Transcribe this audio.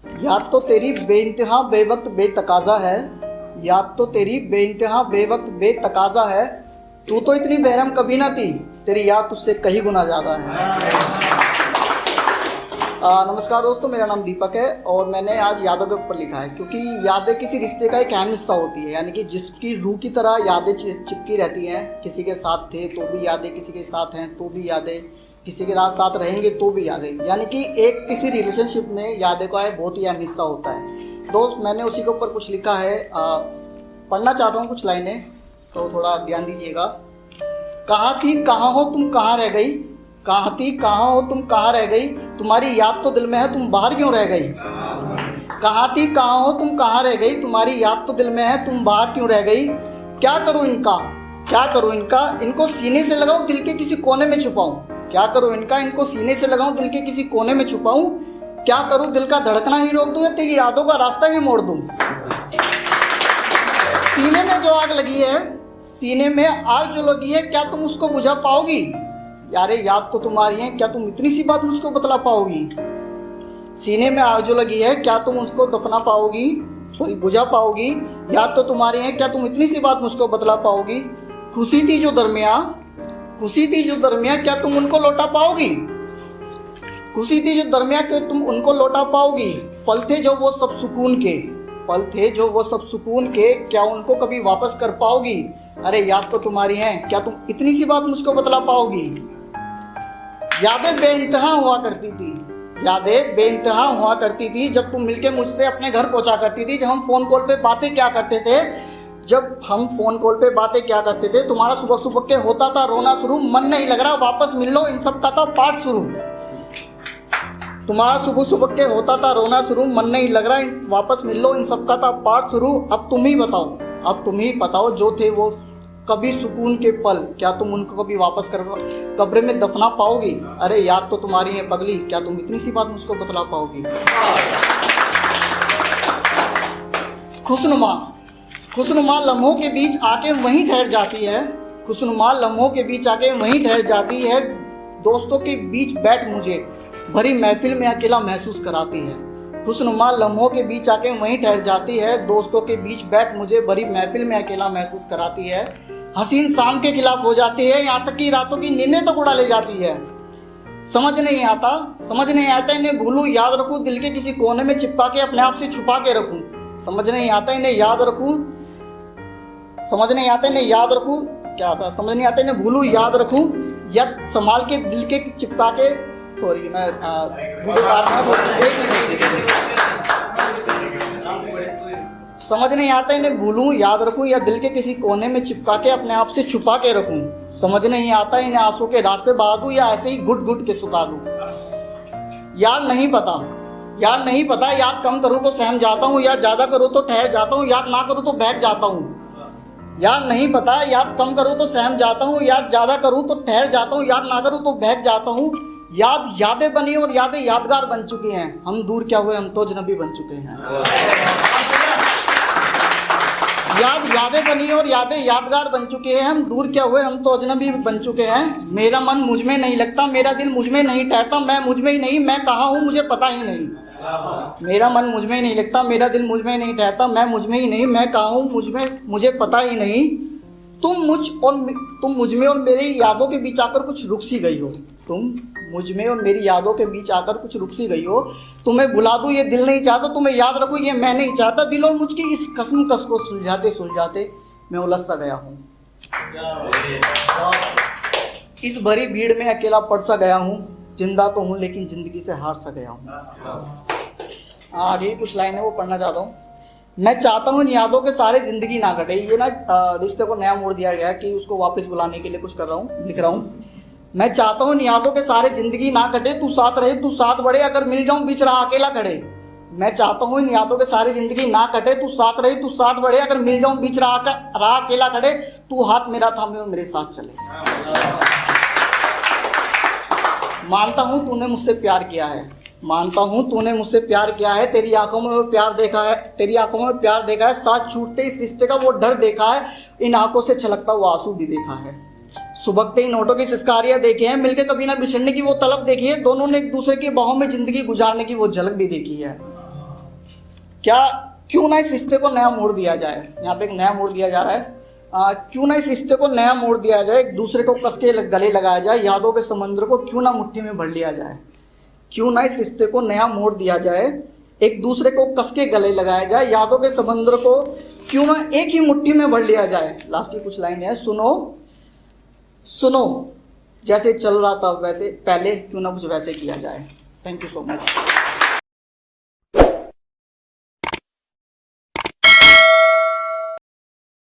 याद तो तेरी बेइंतहा बेवक्त बेतकाजा है, याद तो तेरी बेइंतहा बेवक्त बेतकाजा है, तू तो इतनी बेरहम कभी ना थी, तेरी याद तुझसे कहीं गुना ज़्यादा है। नमस्कार दोस्तों, मेरा नाम दीपक है और मैंने आज यादों के ऊपर लिखा है, क्योंकि यादें किसी रिश्ते का एक अहम हिस्सा होती है। यानी कि जिसकी रूह की तरह यादें चिपकी रहती हैं, किसी के साथ थे तो भी यादें, किसी के साथ हैं तो भी यादें, किसी के साथ रहेंगे तो भी यादें। यानी कि एक किसी रिलेशनशिप में यादें का बहुत ही अहम हिस्सा होता है। दोस्त, मैंने उसी के ऊपर कुछ लिखा है, पढ़ना चाहता हूँ कुछ लाइनें, तो थोड़ा ध्यान दीजिएगा। कहाँ थी कहाँ हो तुम कहाँ रह गई, कहाँ थी कहाँ हो तुम कहाँ रह गई, तुम्हारी याद तो दिल में है तुम बाहर क्यों रह गई। कहाँ थी कहाँ हो तुम कहाँ रह गई, तुम्हारी याद तो दिल में है तुम बाहर क्यों रह गई। क्या करूँ इनका, क्या करूँ इनका, इनको सीने से लगाऊं दिल के किसी कोने में छुपाऊं। क्या करूँ इनका, इनको सीने से लगाऊं दिल के किसी कोने में छुपाऊं। क्या करूँ दिल का धड़कना ही रोक दूं या तेरी यादों का रास्ता ही मोड़ दूं। सीने में जो आग लगी है, सीने में आग जो लगी है, क्या तुम उसको बुझा पाओगी। यारे याद तो तुम्हारी है, क्या तुम इतनी सी बात मुझको बतला पाओगी। सीने में आग जो लगी है, क्या तुम उसको दफना पाओगी, सॉरी बुझा पाओगी। याद तो तुम्हारी है, क्या तुम इतनी सी बात मुझको बतला पाओगी। खुशी थी जो दरमिया, खुशी थी जो दरमिया, क्या तुम उनको लौटा पाओगी। खुशी थी जो दरमिया, क्या तुम उनको लौटा पाओगी। पल थे जो वो सब सुकून के, पल थे जो वो सब सुकून के, क्या उनको कभी वापस कर पाओगी। अरे याद तो तुम्हारी है, क्या तुम इतनी सी बात मुझको बतला पाओगी। यादें बेइंतहा हुआ करती थी, यादें बेइंतहा हुआ करती थी, जब तुम मिलके मुझसे अपने घर पहुंचा करती थी। जब हम फ़ोन कॉल पे बातें क्या करते थे, जब हम फ़ोन कॉल पे बातें क्या करते थे। तुम्हारा सुबह सुबह के होता था रोना शुरू, मन नहीं लग रहा वापस मिल लो, इन सब का था पाठ शुरू। तुम्हारा सुबह सुबह के होता था रोना शुरू, मन नहीं लग रहा वापस मिल लो, इन सब का था पाठ शुरू। अब तुम ही बताओ, अब तुम ही बताओ, जो थे वो कभी सुकून के पल, क्या तुम उनको कभी वापस कर कब्र में दफना पाओगी। अरे याद तो तुम्हारी है पगली, क्या तुम इतनी सी बात मुझको बतला पाओगी। खुशनुमा, खुशनुमा लम्हों के बीच आके वहीं ठहर जाती है, खुशनुमा लम्हों के बीच आके वहीं ठहर जाती है। दोस्तों के बीच बैठ मुझे भरी महफिल में अकेला महसूस कराती है। खुशनुमा लम्हों के बीच आके वहीं ठहर जाती है, दोस्तों के बीच बैठ मुझे भरी महफिल में अकेला महसूस कराती है। हसीन शाम के खिलाफ हो जाती है, यहाँ तक कि रातों की नींदें तक उड़ा ले जाती है। समझ नहीं आता, समझ नहीं आता इन्हें भूलूं याद रखूं, दिल के किसी कोने में चिपका के अपने आप से छुपा के रखूं। समझ नहीं आता इन्हें याद रखूं, समझ नहीं आता इन्हें याद रखूं, क्या आता, समझ नहीं आता इन्हें भूलूं याद रखूं, या संभाल के दिल के चिपका के, सॉरी मैं वीडियो काट रहा हूं। समझ नहीं आता इन्हें भूलूं याद रखूं या दिल के किसी कोने में चिपका के अपने आप से छुपा के रखूं। समझ नहीं आता इन्हें आंसू के रास्ते बहा दूं या ऐसे ही घुट घुट के सुखा दूं। यार नहीं पता, यार नहीं पता, याद कम करूं तो सहम जाता हूं, याद ज्यादा करूं तो ठहर जाता हूं, याद ना करूं तो बहक जाता हूं। यार नहीं पता, याद कम करूं तो सहम जाता हूं, याद ज्यादा करूं तो ठहर जाता हूं, याद ना करूं तो बहक जाता हूं। याद यादें बनी और यादें यादगार बन चुकी हैं, हम दूर क्या हुए, हम तो अजनबी बन चुके हैं। याद यादें बनी और यादें यादगार बन चुके हैं, हम दूर क्या हुए, हम तो अजनबी बन चुके हैं। मेरा मन मुझ में नहीं लगता, मेरा दिल मुझ में नहीं ठहरता, मैं मुझ में ही नहीं, मैं कहाँ हूँ मुझे पता ही नहीं। मेरा मन मुझ में ही नहीं लगता, मेरा दिल मुझ में ही नहीं ठहरता, मैं मुझ में ही नहीं, मैं कहाँ हूँ मुझे पता ही नहीं। तुम मुझ में और मेरी यादों के बीच आकर कुछ रुक सी गई हो, तुम मुझ में और मेरी यादों के बीच आकर कुछ रुक सी गई हो। तुम्हें भुला दूं ये दिल नहीं चाहता, तुम्हें याद रखूं ये मैं नहीं चाहता। दिल और मुझ की इस कसमकस को सुलझाते सुलझाते मैं उलझ सा गया हूँ, इस भरी भीड़ में अकेला पड़ सा गया हूँ। जिंदा तो हूँ लेकिन जिंदगी से हार सा गया हूँ। आगे कुछ लाइनें वो पढ़ना चाहता हूँ। मैं चाहता हूँ इन यादों के सारे जिंदगी ना कटे। ये ना रिश्ते को नया मोड़ दिया गया कि उसको वापस बुलाने के लिए कुछ कर रहा हूँ, लिख रहा हूँ। मैं चाहता हूँ इन यादों के सारे जिंदगी ना कटे, तू साथ रहे तू साथ बढ़े, अगर मिल जाऊं बीच राह अकेला खड़े। मैं चाहता हूँ इन यादों के सारी जिंदगी ना कटे, तू साथ रहे तू साथ बढ़े, अगर मिल जाऊं बीच राह अकेला खड़े, तू हाथ मेरा थामे और मेरे साथ चले। मानता हूँ तूने मुझसे प्यार किया है, मानता हूँ तूने मुझसे प्यार किया है, तेरी आंखों में वो प्यार देखा है, तेरी आंखों में प्यार देखा है, साथ छूटते इस रिश्ते का वो डर देखा है, इन आंखों से छलकता वो आंसू भी देखा है। सुबकते इन होठों की सिसकारियां देखी है, मिलकर कभी ना बिछड़ने की वो तलब देखी है, दोनों ने एक दूसरे की बाहों में जिंदगी गुजारने की वो झलक भी देखी है। क्या क्यों ना इस रिश्ते को नया मोड़ दिया जाए। यहाँ पे एक नया मोड़ दिया जा रहा है। क्यों ना इस रिश्ते को नया मोड़ दिया जाए, एक दूसरे को कस के गले लगाया जाए, यादों के समुद्र को क्यों ना मुट्ठी में भर लिया जाए। क्यों ना इस रिश्ते को नया मोड़ दिया जाए, एक दूसरे को कस के गले लगाया जाए, यादों के समुद्र को क्यों ना एक ही मुट्ठी में भर लिया जाए। लास्ट की कुछ लाइन है, सुनो सुनो जैसे चल रहा था वैसे पहले, क्यों ना कुछ वैसे किया जाए। Thank you so much.